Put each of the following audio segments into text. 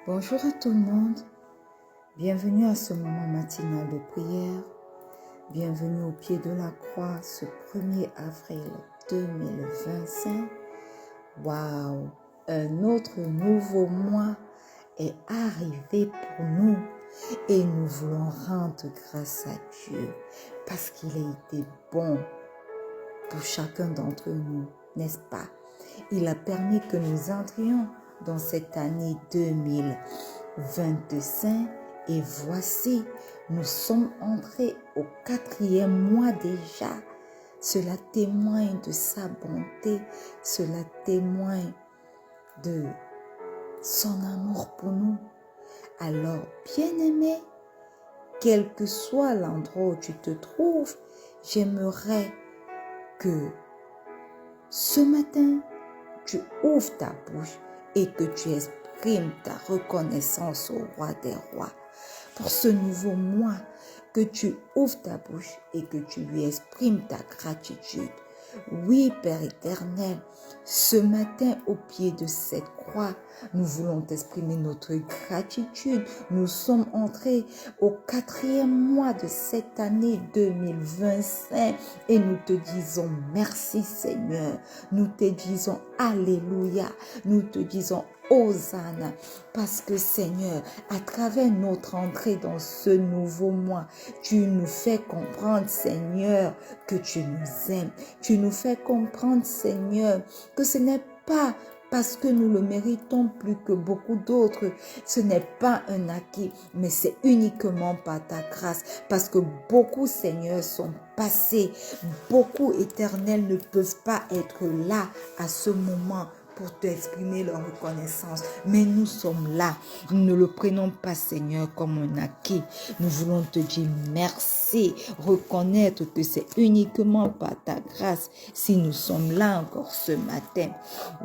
Bonjour à tout le monde, bienvenue à ce moment matinal de prière, bienvenue au pied de la croix ce 1er avril 2025. Waouh, un autre nouveau mois est arrivé pour nous et nous voulons rendre grâce à Dieu parce qu'il a été bon pour chacun d'entre nous, n'est-ce pas? Il a permis que nous entrions dans cette année 2025 et voici, nous sommes entrés au 4e mois déjà. Cela témoigne de sa bonté, cela témoigne de son amour pour nous. Alors, bien-aimé, quel que soit l'endroit où tu te trouves, j'aimerais que ce matin, tu ouvres ta bouche et que tu exprimes ta reconnaissance au roi des rois. Pour ce nouveau mois, que tu ouvres ta bouche et que tu lui exprimes ta gratitude. Oui, Père éternel, ce matin au pied de cette croix, nous voulons t'exprimer notre gratitude. Nous sommes entrés au 4e mois de cette année 2025 et nous te disons merci Seigneur. Nous te disons Alléluia. Nous te disons Hosanna, parce que Seigneur, à travers notre entrée dans ce nouveau mois, tu nous fais comprendre Seigneur que tu nous aimes. Tu nous fais comprendre Seigneur que ce n'est pas parce que nous le méritons plus que beaucoup d'autres. Ce n'est pas un acquis, mais c'est uniquement par ta grâce. Parce que beaucoup, Seigneur, sont passés. Beaucoup, éternels, ne peuvent pas être là à ce moment pour t'exprimer leur reconnaissance. Mais nous sommes là. Nous ne le prenons pas, Seigneur, comme un acquis. Nous voulons te dire merci. Reconnaître que c'est uniquement par ta grâce si nous sommes là encore ce matin.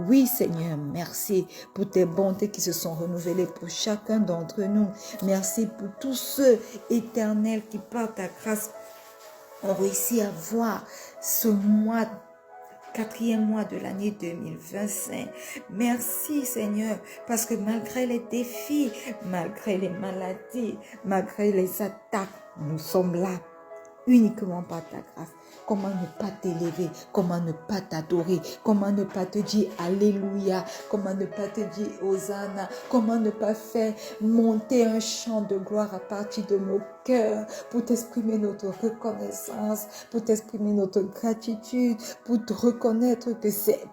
Oui, Seigneur, merci pour tes bontés qui se sont renouvelées pour chacun d'entre nous. Merci pour tous ceux éternels qui, par ta grâce, ont réussi à voir ce mois 4e mois de l'année 2025. Merci Seigneur, parce que malgré les défis, malgré les maladies, malgré les attaques, nous sommes là uniquement par ta grâce. Comment ne pas t'élever, comment ne pas t'adorer, comment ne pas te dire Alléluia, comment ne pas te dire Hosanna, comment ne pas faire monter un chant de gloire à partir de nos cœurs pour t'exprimer notre reconnaissance, pour t'exprimer notre gratitude, pour te reconnaître que c'est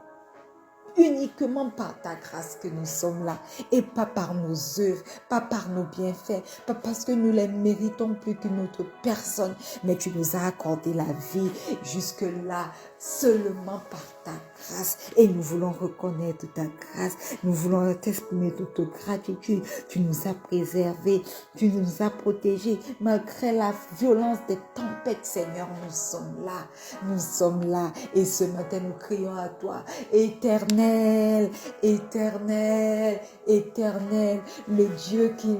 uniquement par ta grâce que nous sommes là et pas par nos œuvres, pas par nos bienfaits, pas parce que nous les méritons plus que notre personne, mais tu nous as accordé la vie jusque-là seulement par ta grâce et nous voulons reconnaître ta grâce, nous voulons t'exprimer toute gratitude. Tu nous as préservés, tu nous as protégés malgré la violence des tempêtes, Seigneur, nous sommes là et ce matin nous crions à toi, éternel, éternel, éternel, le Dieu qui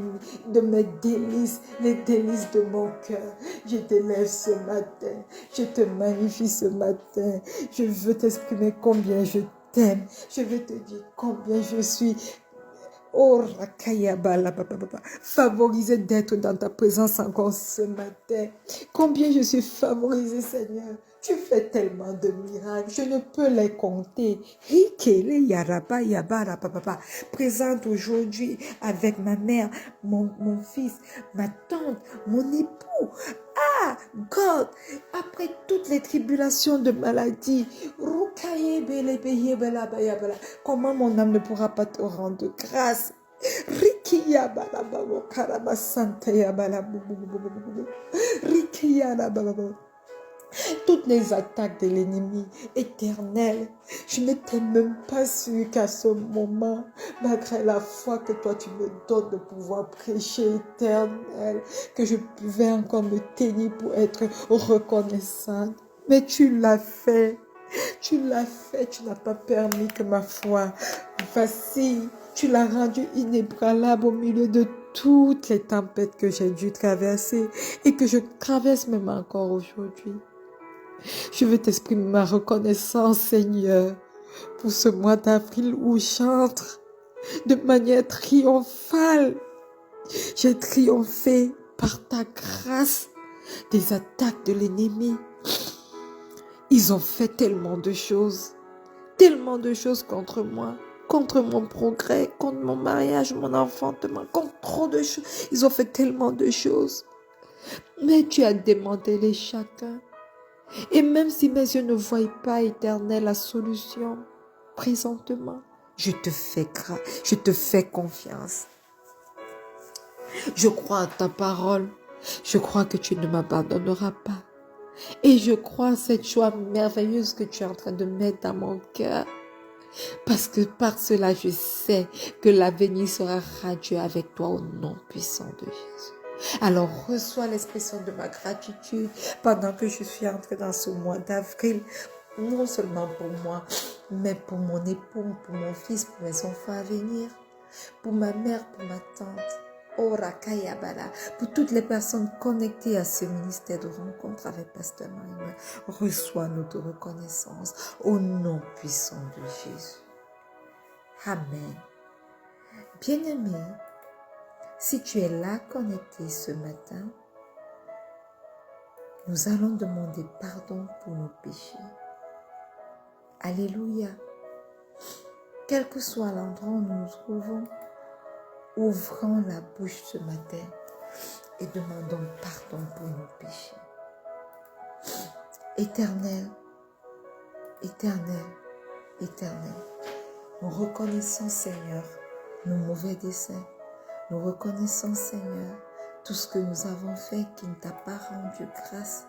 de mes délices, les délices de mon cœur. Je t'élève ce matin, je te magnifie ce matin, je veux t'exprimer combien je t'aime, je veux te dire combien je suis favorisé d'être dans ta présence encore ce matin. Combien je suis favorisé, Seigneur. Tu fais tellement de miracles, je ne peux les compter. Présente aujourd'hui avec ma mère, mon fils, ma tante, mon époux. Ah, God, après toutes les tribulations de maladie, comment mon âme ne pourra pas te rendre grâce? Toutes les attaques de l'ennemi éternel, je n'étais même pas sûre qu'à ce moment, malgré la foi que toi tu me donnes de pouvoir prêcher éternel, que je pouvais encore me tenir pour être reconnaissante. Mais tu l'as fait. Tu l'as fait, tu n'as pas permis que ma foi vacille. Tu l'as rendu inébranlable au milieu de toutes les tempêtes que j'ai dû traverser et que je traverse même encore aujourd'hui. Je veux t'exprimer ma reconnaissance, Seigneur, pour ce mois d'avril où j'entre de manière triomphale. J'ai triomphé par ta grâce des attaques de l'ennemi. Ils ont fait tellement de choses contre moi, contre mon progrès, contre mon mariage, mon enfantement, contre trop de choses. Ils ont fait tellement de choses. Mais tu as démantelé chacun. Et même si mes yeux ne voient pas, Éternel, la solution présentement, je te fais confiance. Je crois à ta parole. Je crois que tu ne m'abandonneras pas. Et je crois à cette joie merveilleuse que tu es en train de mettre dans mon cœur. Parce que par cela, je sais que l'avenir sera radieux avec toi au nom puissant de Jésus. Alors reçois l'expression de ma gratitude pendant que je suis entrée dans ce mois d'avril. Non seulement pour moi, mais pour mon époux, pour mon fils, pour mes enfants à venir, pour ma mère, pour ma tante. Oh, Rakayabala, pour toutes les personnes connectées à ce ministère de rencontre avec Pasteur Marie, reçois notre reconnaissance au nom puissant de Jésus. Amen. Bien-aimé, si tu es là connecté ce matin, nous allons demander pardon pour nos péchés. Alléluia. Quel que soit l'endroit où nous nous trouvons, ouvrons la bouche ce matin et demandons pardon pour nos péchés. Éternel, éternel, éternel, nous reconnaissons, Seigneur, nos mauvais desseins. Nous reconnaissons, Seigneur, tout ce que nous avons fait qui ne t'a pas rendu grâce.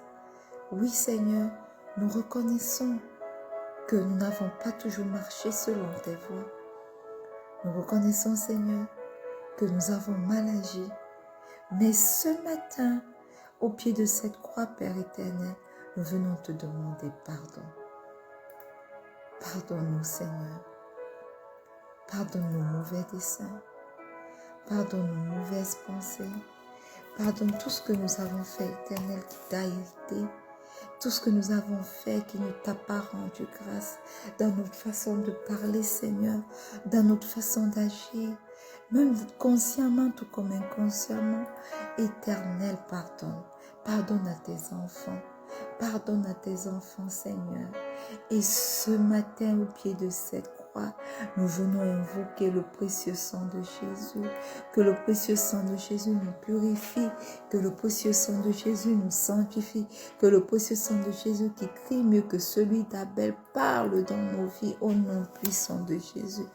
Oui, Seigneur, nous reconnaissons que nous n'avons pas toujours marché selon tes voies. Nous reconnaissons, Seigneur, que nous avons mal agi. Mais ce matin, au pied de cette croix, Père éternel, nous venons te demander pardon. Pardonne-nous, Seigneur. Pardonne nos mauvais desseins. Pardonne nos mauvaises pensées. Pardonne tout ce que nous avons fait, éternel, qui t'a irrité. Tout ce que nous avons fait qui ne t'a pas rendu grâce. Dans notre façon de parler, Seigneur. Dans notre façon d'agir. Même consciemment tout comme inconsciemment. Éternel, pardonne. Pardonne à tes enfants. Pardonne à tes enfants, Seigneur. Et ce matin, au pied de cette croix, nous venons invoquer le précieux sang de Jésus. Que le précieux sang de Jésus nous purifie. Que le précieux sang de Jésus nous sanctifie. Que le précieux sang de Jésus qui crie mieux que celui d'Abel parle dans nos vies au nom puissant de Jésus.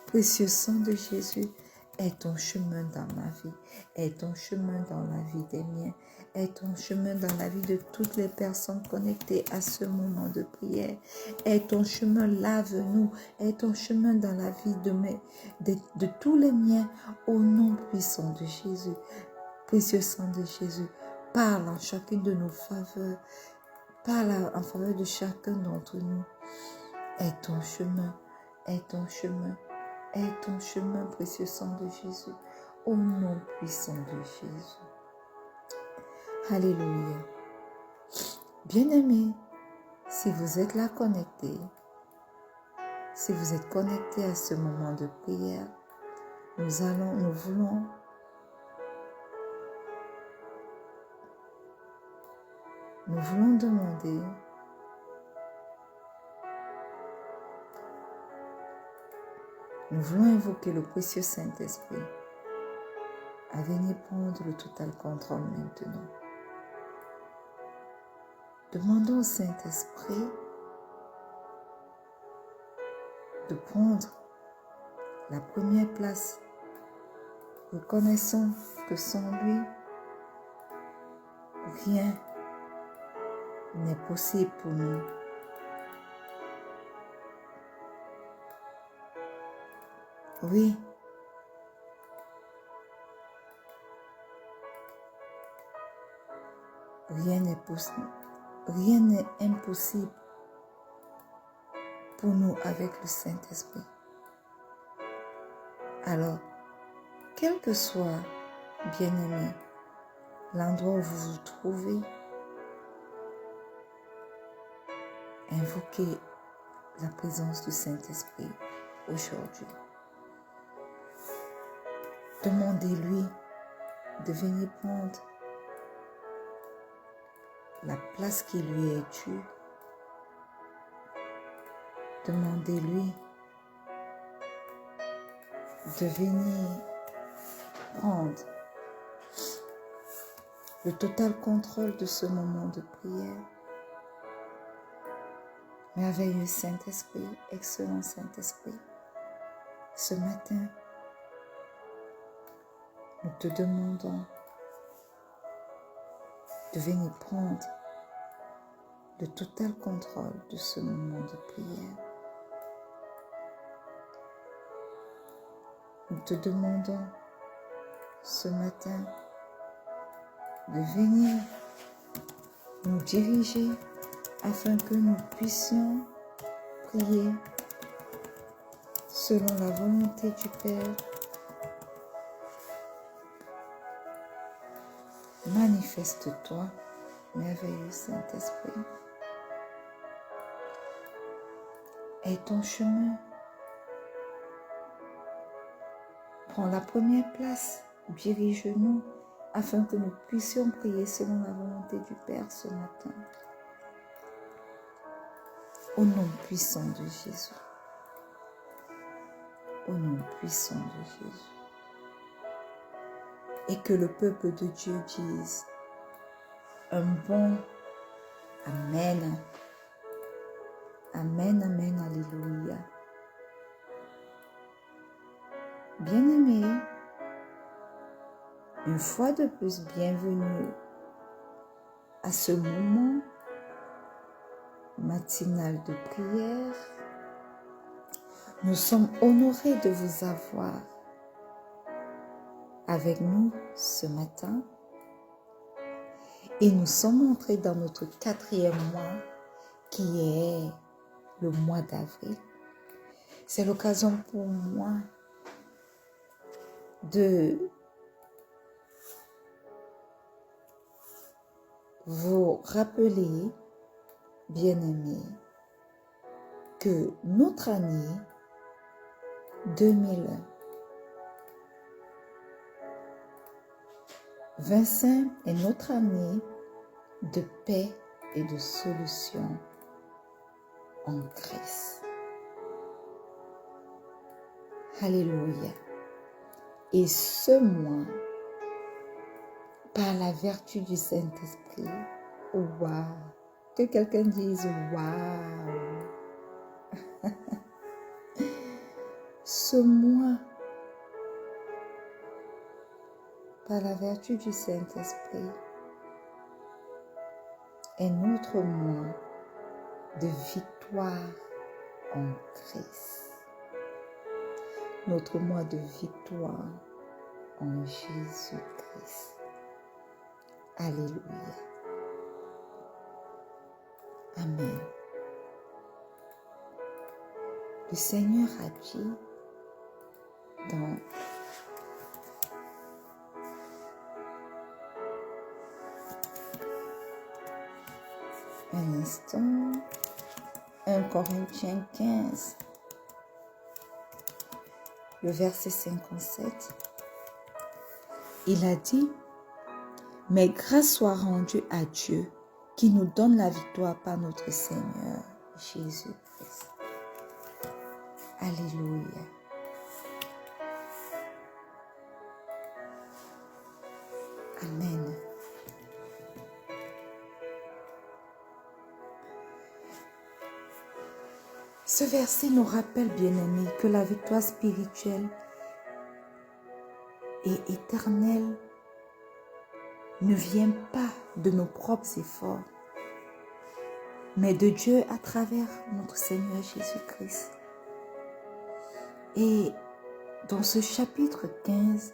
Précieux sang de Jésus, est ton chemin dans ma vie, est ton chemin dans la vie des miens, est ton chemin dans la vie de toutes les personnes connectées à ce moment de prière, est ton chemin, lave-nous, est ton chemin dans la vie de tous les miens, au nom puissant de Jésus. Précieux sang de Jésus, parle en chacune de nos faveurs, parle en faveur de chacun d'entre nous. Est ton chemin, est ton chemin, est ton chemin, précieux sang de Jésus, au nom puissant de Jésus. Alléluia. Bien-aimés, si vous êtes là connecté, si vous êtes connecté à ce moment de prière, nous voulons demander nous voulons invoquer le précieux Saint-Esprit à venir prendre le total contrôle maintenant. Demandons au Saint-Esprit de prendre la première place. Reconnaissons que sans lui, rien n'est possible pour nous. Oui, rien n'est impossible pour nous avec le Saint-Esprit. Alors, quel que soit, bien-aimé, l'endroit où vous vous trouvez, invoquez la présence du Saint-Esprit aujourd'hui. Demandez-lui de venir prendre la place qui lui est due. Demandez-lui de venir prendre le total contrôle de ce moment de prière. Merveilleux Saint-Esprit, excellent Saint-Esprit, ce matin, nous te demandons de venir prendre le total contrôle de ce moment de prière. Nous te demandons ce matin de venir nous diriger afin que nous puissions prier selon la volonté du Père. Manifeste-toi, merveilleux Saint-Esprit. Aie ton chemin. Prends la première place, dirige-nous afin que nous puissions prier selon la volonté du Père ce matin. Au nom puissant de Jésus. Au nom puissant de Jésus. Et que le peuple de Dieu dise un bon Amen. Amen, Amen, Alléluia. Bien-aimés, une fois de plus, bienvenue à ce moment matinal de prière. Nous sommes honorés de vous avoir avec nous ce matin et nous sommes entrés dans notre 4e mois qui est le mois d'avril. C'est l'occasion pour moi de vous rappeler, bien-aimés, que notre année 2025 est notre année de paix et de solution en Christ. Alléluia. Et ce mois, par la vertu du Saint-Esprit, waouh, que quelqu'un dise waouh. Ce mois, par la vertu du Saint-Esprit, est notre mois de victoire en Christ. Notre mois de victoire en Jésus-Christ. Alléluia. Amen. Le Seigneur a dit dans un instant, 1 Corinthiens 15, le verset 57, il a dit, « Mais grâce soit rendue à Dieu qui nous donne la victoire par notre Seigneur Jésus-Christ. » Alléluia. Amen. Ce verset nous rappelle, bien-aimés, que la victoire spirituelle et éternelle ne vient pas de nos propres efforts, mais de Dieu à travers notre Seigneur Jésus-Christ. Et dans ce chapitre 15,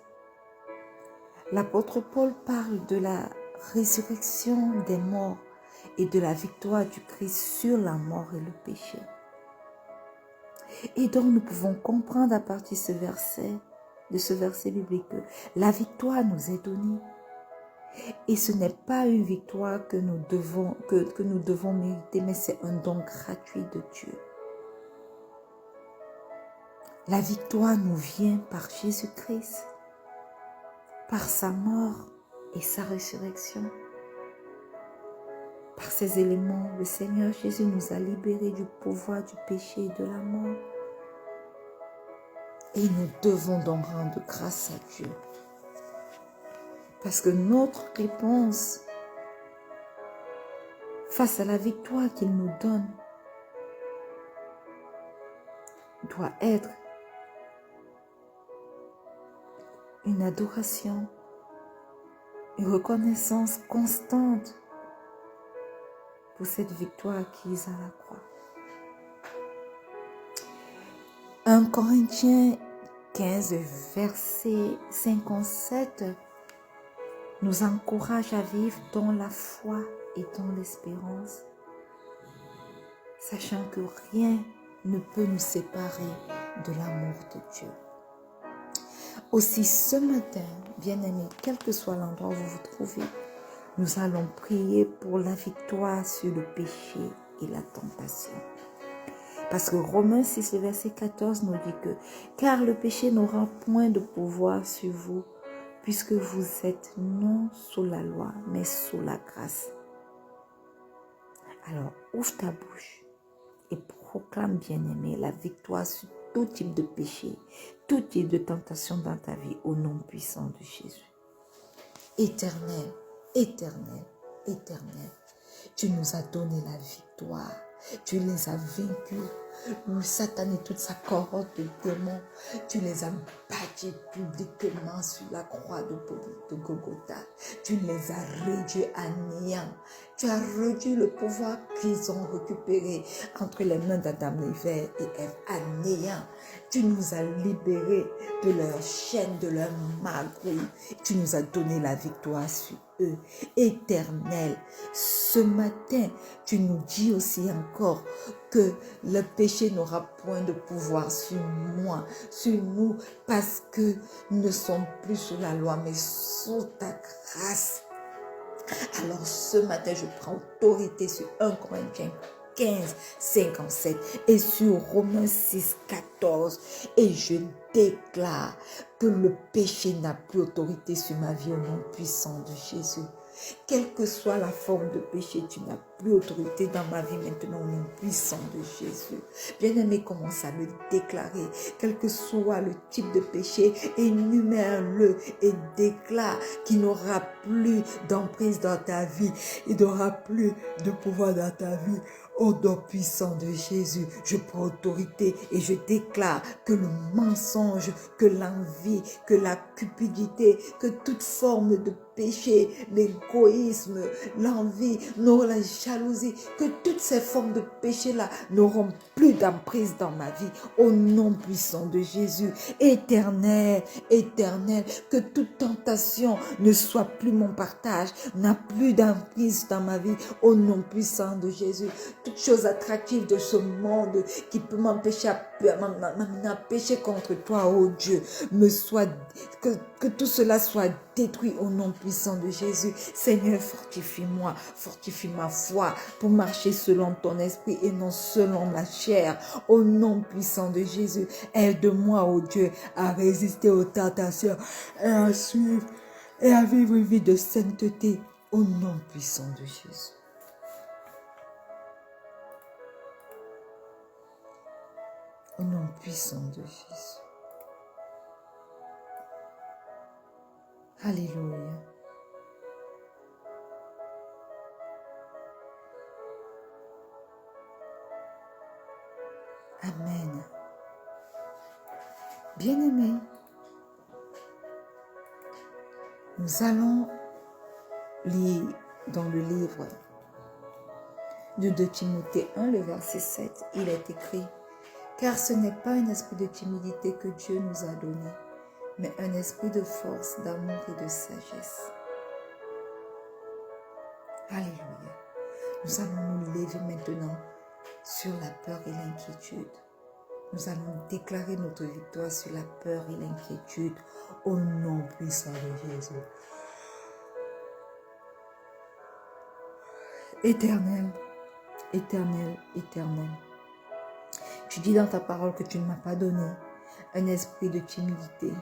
l'apôtre Paul parle de la résurrection des morts et de la victoire du Christ sur la mort et le péché. Et donc nous pouvons comprendre à partir de ce verset biblique que la victoire nous est donnée. Et ce n'est pas une victoire que nous devons mériter, mais c'est un don gratuit de Dieu. La victoire nous vient par Jésus-Christ, par sa mort et sa résurrection. Par ces éléments, le Seigneur Jésus nous a libérés du pouvoir du péché et de la mort. Et nous devons donc rendre grâce à Dieu. Parce que notre réponse face à la victoire qu'il nous donne doit être une adoration, une reconnaissance constante pour cette victoire acquise à la croix. 1 Corinthiens 15, verset 57 nous encourage à vivre dans la foi et dans l'espérance, sachant que rien ne peut nous séparer de l'amour de Dieu. Aussi ce matin, bien-aimés, quel que soit l'endroit où vous vous trouvez, nous allons prier pour la victoire sur le péché et la tentation. Parce que Romains 6, verset 14 nous dit que « Car le péché n'aura point de pouvoir sur vous, puisque vous êtes non sous la loi, mais sous la grâce. » Alors, ouvre ta bouche et proclame, bien-aimé, la victoire sur tout type de péché, tout type de tentation dans ta vie, au nom puissant de Jésus. Éternel, éternel, éternel, tu nous as donné la victoire. Tu les as vaincus. Le Satan et toute sa cohorte de démons, tu les as battus publiquement sur la croix de Golgotha. Tu les as réduits à néant. Tu as réduit le pouvoir qu'ils ont récupéré entre les mains d'Adam et Ève à néant. Tu nous as libérés de leurs chaînes, de leurs magouilles. Tu nous as donné la victoire sur eux. Éternel, ce matin, tu nous dis aussi encore que le péché n'aura point de pouvoir sur moi, sur nous, parce que nous ne sommes plus sous la loi, mais sous ta grâce. Alors ce matin, je prends autorité sur 1 Corinthiens 15, 57 et sur Romains 6, 14 et je déclare que le péché n'a plus autorité sur ma vie au nom puissant de Jésus. Quelle que soit la forme de péché, tu n'as plus autorité dans ma vie maintenant au nom puissant de Jésus. Bien-aimé, commence à le déclarer. Quel que soit le type de péché, énumère-le et déclare qu'il n'aura plus d'emprise dans ta vie. Il n'aura plus de pouvoir dans ta vie. Au nom puissant de Jésus, je prends autorité et je déclare que le mensonge, que l'envie, que la cupidité, que toute forme de péché, l'égoïsme, l'envie, la jalousie, que toutes ces formes de péché-là n'auront plus d'emprise dans ma vie. Au nom puissant de Jésus, éternel, éternel, que toute tentation ne soit plus mon partage, n'a plus d'emprise dans ma vie. Au nom puissant de Jésus, toute chose attractive de ce monde qui peut m'empêcher à pécher contre toi, oh Dieu, que tout cela soit détruit au nom puissant de Jésus. Seigneur, fortifie-moi, fortifie ma foi pour marcher selon ton esprit et non selon ma chair. Au nom puissant de Jésus, aide-moi, oh Dieu, à résister aux tentations et à suivre et à vivre une vie de sainteté au nom puissant de Jésus. Au nom puissant de Jésus. Alléluia. Amen. Bien-aimés, nous allons lire dans le livre de 2 Timothée 1, le verset 7. Il est écrit: car ce n'est pas un esprit de timidité que Dieu nous a donné, mais un esprit de force, d'amour et de sagesse. Alléluia. Nous allons nous lever maintenant sur la peur et l'inquiétude. Nous allons déclarer notre victoire sur la peur et l'inquiétude au nom puissant de Jésus. Éternel, éternel, éternel. Tu dis dans ta parole que tu ne m'as pas donné un esprit de timidité.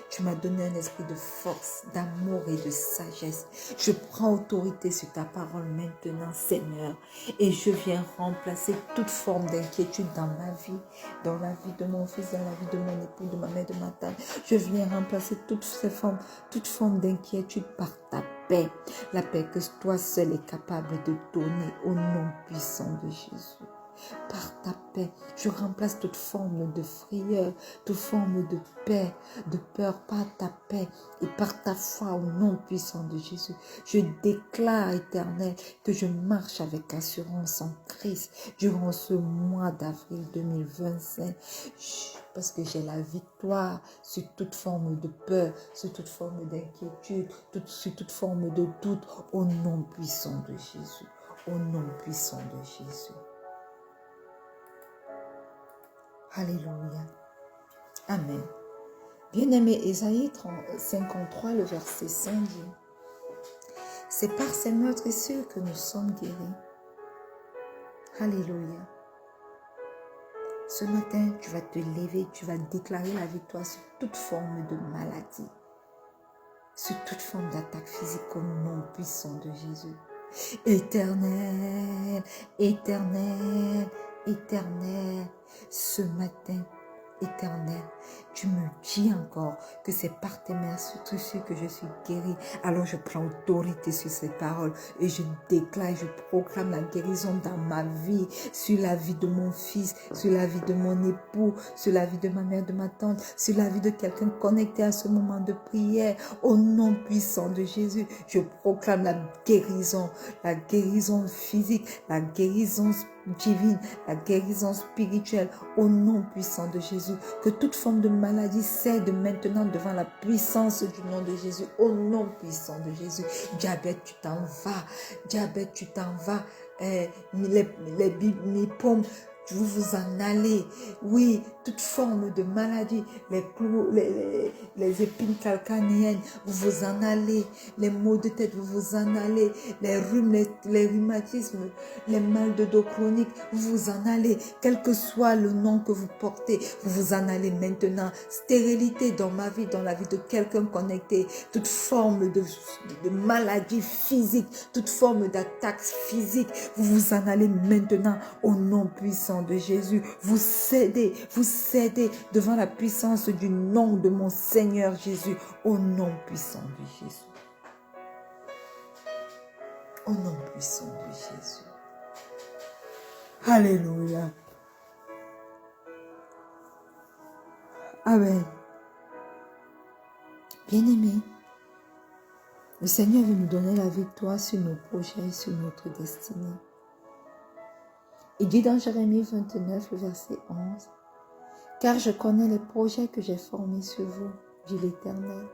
Tu m'as donné un esprit de force, d'amour et de sagesse. Je prends autorité sur ta parole maintenant, Seigneur. Et je viens remplacer toute forme d'inquiétude dans ma vie, dans la vie de mon fils, dans la vie de mon époux, de ma mère, de ma tante. Je viens remplacer toute forme d'inquiétude par ta paix. La paix que toi seul es capable de donner au nom puissant de Jésus. Par ta paix, je remplace toute forme de frayeur, toute forme de paix, de peur, par ta paix et par ta foi au nom puissant de Jésus. Je déclare, Éternel, que je marche avec assurance en Christ durant ce mois d'avril 2025, parce que j'ai la victoire sur toute forme de peur, sur toute forme d'inquiétude, sur toute forme de doute, au nom puissant de Jésus, au nom puissant de Jésus. Alléluia. Amen. Bien-aimé, Ésaïe 53, le verset 5 dit, c'est par ces meurtrissures que nous sommes guéris. Alléluia. Ce matin, tu vas te lever, tu vas déclarer la victoire sur toute forme de maladie, sur toute forme d'attaque physique au nom puissant de Jésus. Éternel, éternel, éternel, ce matin, Éternel, tu me dis encore que c'est par tes meurtrissures que je suis guérie. Alors je prends autorité sur ces paroles et je déclare, je proclame la guérison dans ma vie, sur la vie de mon fils, sur la vie de mon époux, sur la vie de ma mère, de ma tante, sur la vie de quelqu'un connecté à ce moment de prière. Au nom puissant de Jésus, je proclame la guérison physique, la guérison divine, la guérison spirituelle au nom puissant de Jésus. Que toute forme de maladie cède maintenant devant la puissance du nom de Jésus, au nom puissant de Jésus. Diabète, tu t'en vas. Diabète, tu t'en vas. Les pommes, vous vous en allez. Oui, toute forme de maladie, les épines calcanéennes, vous vous en allez. Les maux de tête, vous vous en allez. Les rhumes, les rhumatismes, les mal de dos chroniques, vous vous en allez. Quel que soit le nom que vous portez, vous vous en allez maintenant. Stérilité dans ma vie, dans la vie de quelqu'un connecté. Toute forme de maladie physique, toute forme d'attaque physique, vous vous en allez maintenant au nom puissant de Jésus. Vous cédez devant la puissance du nom de mon Seigneur Jésus, au nom puissant de Jésus. Au nom puissant de Jésus. Alléluia. Amen. Bien-aimés, le Seigneur veut nous donner la victoire sur nos projets, sur notre destinée. Il dit dans Jérémie 29, le verset 11, « Car je connais les projets que j'ai formés sur vous, dit l'Éternel,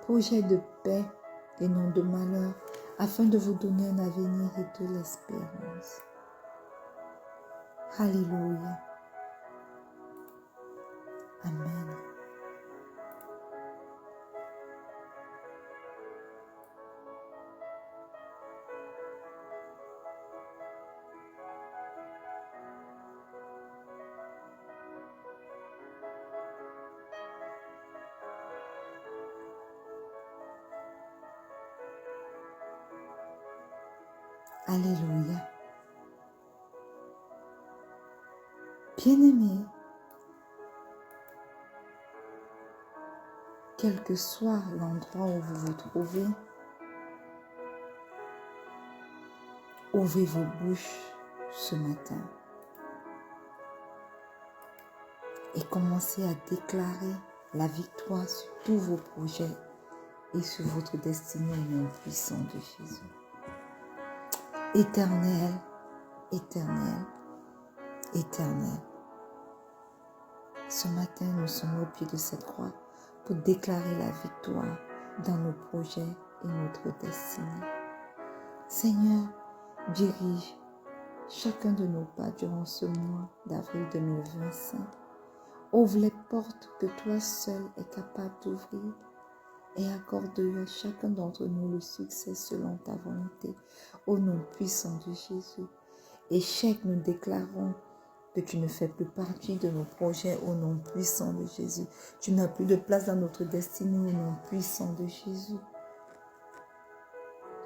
projets de paix et non de malheur, afin de vous donner un avenir et de l'espérance. » Alléluia. Amen. Alléluia. Bien-aimés, quel que soit l'endroit où vous vous trouvez, ouvrez vos bouches ce matin et commencez à déclarer la victoire sur tous vos projets et sur votre destinée au nom puissant de Jésus. Éternel, éternel, éternel. Ce matin, nous sommes au pied de cette croix pour déclarer la victoire dans nos projets et notre destinée. Seigneur, dirige chacun de nos pas durant ce mois d'avril 2025. Ouvre les portes que toi seul es capable d'ouvrir et accorde à chacun d'entre nous le succès selon ta volonté, au nom puissant de Jésus. Échec, nous déclarons que tu ne fais plus partie de nos projets au nom puissant de Jésus. Tu n'as plus de place dans notre destinée au nom puissant de Jésus.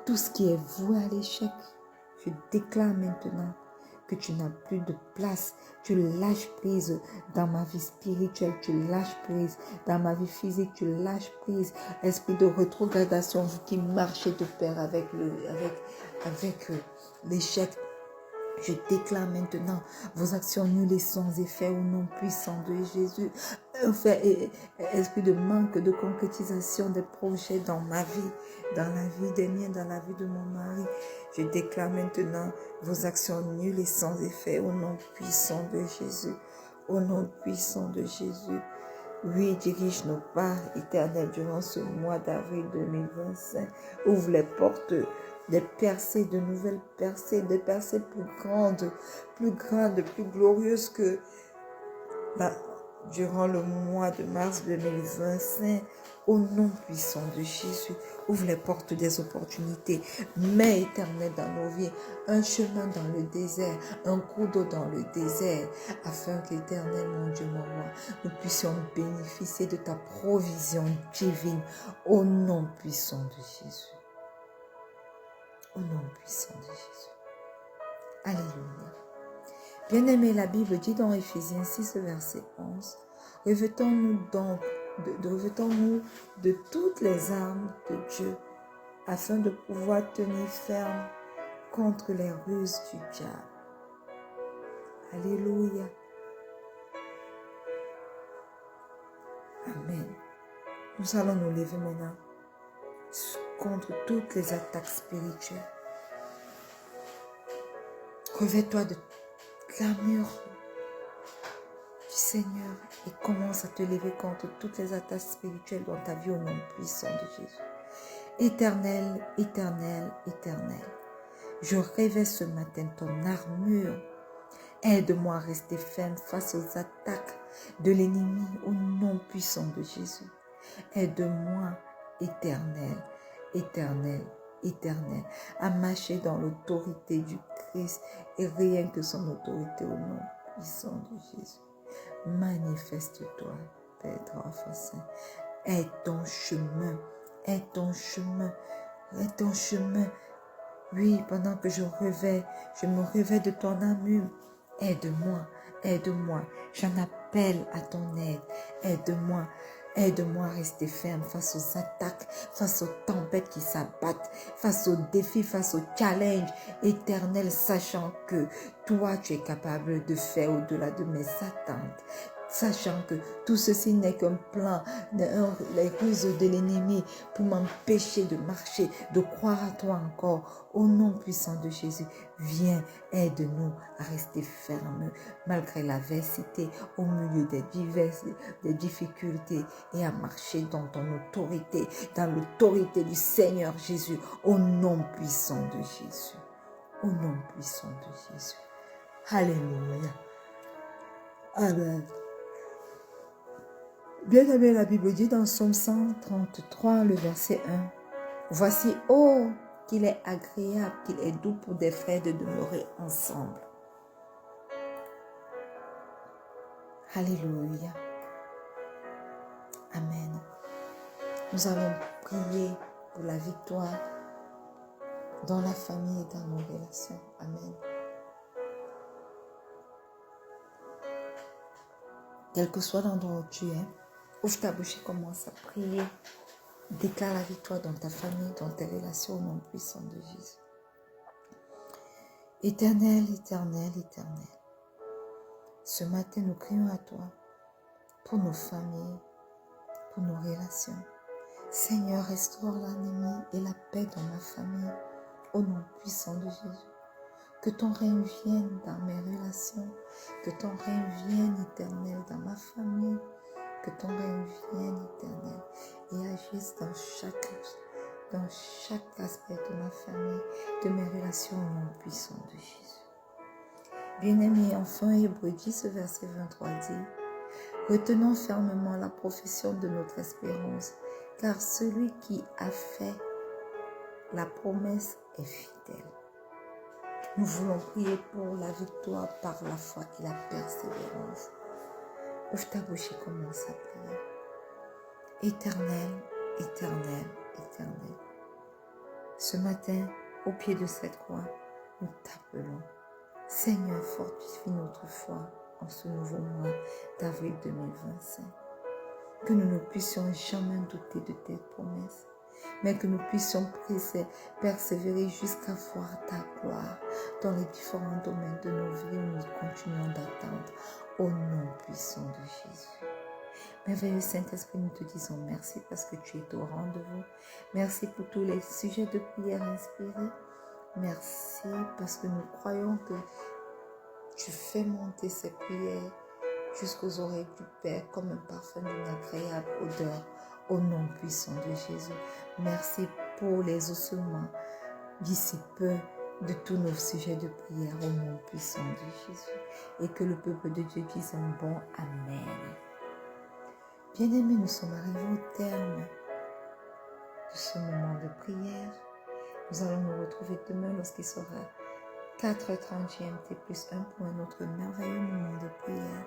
Tout ce qui est voué à l'échec, je déclare maintenant que tu n'as plus de place. Tu lâches prise dans ma vie spirituelle, tu lâches prise dans ma vie physique, tu lâches prise. Esprit de rétrogradation qui marchait de pair avec l'échec. Je déclare maintenant vos actions nulles et sans effet au nom puissant de Jésus. Esprit de manque de concrétisation des projets dans ma vie, dans la vie des miens, dans la vie de mon mari. Je déclare maintenant vos actions nulles et sans effet au nom puissant de Jésus. Au nom puissant de Jésus. Oui, dirige nos pas, Éternel, durant ce mois d'avril 2025. Ouvre les portes des percées, de nouvelles percées, des percées plus grandes, plus glorieuses que durant le mois de mars 2025. Au nom puissant de Jésus, ouvre les portes des opportunités. Mets, Éternel, dans nos vies un chemin dans le désert, un cours d'eau dans le désert, afin qu'Éternel, mon Dieu, mon roi, nous puissions bénéficier de ta provision divine. Au nom puissant de Jésus. Au nom puissant de Jésus. Alléluia. Bien-aimé, la Bible dit dans Éphésiens 6, verset 11, revêtons-nous donc, revêtons-nous de toutes les armes de Dieu, afin de pouvoir tenir ferme contre les ruses du diable. Alléluia. Amen. Nous allons nous lever maintenant contre toutes les attaques spirituelles. Revêt-toi de l'armure du Seigneur et commence à te lever contre toutes les attaques spirituelles dans ta vie au nom puissant de Jésus. Éternel, éternel, éternel, je revêt ce matin ton armure. Aide-moi à rester ferme face aux attaques de l'ennemi au nom puissant de Jésus. Aide-moi, éternel, éternel, éternel, à marcher dans l'autorité du Christ et rien que son autorité au nom puissant de Jésus. Manifeste-toi, Père trois saint. Aide ton chemin, aide ton chemin, aide ton chemin. Oui, pendant que je me revêt de ton armure. Aide-moi, aide-moi. J'en appelle à ton aide. Aide-moi. Aide-moi à rester ferme face aux attaques, face aux tempêtes qui s'abattent, face aux défis, face aux challenges éternels, sachant que toi, tu es capable de faire au-delà de mes attentes. Sachant que tout ceci n'est qu'un plan, les ruses de l'ennemi pour m'empêcher de marcher, de croire à toi encore. Au nom puissant de Jésus, viens, aide-nous à rester fermes malgré l'adversité, au milieu des difficultés et à marcher dans ton autorité, dans l'autorité du Seigneur Jésus, au nom puissant de Jésus. Au nom puissant de Jésus. Alléluia. Amen. Bien-aimé, la Bible dit dans Psaume 133, le verset 1, « Voici, oh, qu'il est agréable, qu'il est doux pour des frères de demeurer ensemble. » Alléluia. Amen. Nous allons prier pour la victoire dans la famille et dans nos relations. Amen. Quel que soit l'endroit où tu es, ouvre ta bouche et commence à prier. Déclare la victoire dans ta famille, dans tes relations au nom puissant de Jésus. Éternel, éternel, éternel. Ce matin, nous crions à toi pour nos familles, pour nos relations. Seigneur, restaure l'harmonie et la paix dans ma famille au nom puissant de Jésus. Que ton règne vienne dans mes relations, que ton règne vienne éternel dans ma famille, que ton règne vienne éternel et agisse dans chaque aspect de ma famille, de mes relations au nom puissant de Jésus. Bien-aimés, enfin, Hébreux 10, verset 23 dit, retenons fermement la profession de notre espérance, car celui qui a fait la promesse est fidèle. Nous voulons prier pour la victoire par la foi et la persévérance. Ouvre ta bouche et commence à prier. Éternel, éternel, éternel. Ce matin, au pied de cette croix, nous t'appelons. Seigneur, fortifie notre foi en ce nouveau mois d'avril 2025. Que nous ne puissions jamais douter de tes promesses, mais que nous puissions persévérer jusqu'à voir ta gloire dans les différents domaines de nos vies où nous continuons d'attendre au nom puissant de Jésus. Merveilleux Saint-Esprit, nous te disons merci parce que tu es au rendez-vous. Merci pour tous les sujets de prière inspirés. Merci parce que nous croyons que tu fais monter ces prières jusqu'aux oreilles du Père comme un parfum d'une agréable odeur au nom puissant de Jésus. Merci pour les ossements d'ici peu de tous nos sujets de prière au nom puissant de Jésus. Et que le peuple de Dieu dise un bon Amen. Bien-aimés, nous sommes arrivés au terme de ce moment de prière. Nous allons nous retrouver demain lorsqu'il sera 4h30 GMT plus 1 pour un autre merveilleux moment de prière.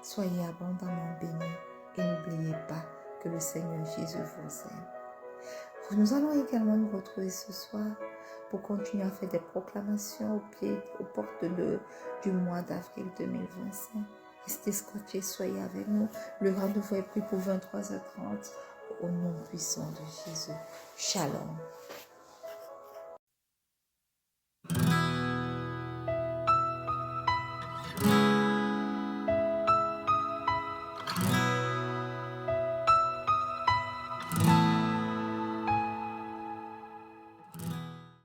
Soyez abondamment bénis et n'oubliez pas que le Seigneur Jésus vous aime. Nous allons également nous retrouver ce soir pour continuer à faire des proclamations aux portes du mois d'avril 2025. Restez scotchés, soyez avec nous. Le rendez-vous est pris pour 23h30 au nom puissant de Jésus. Shalom.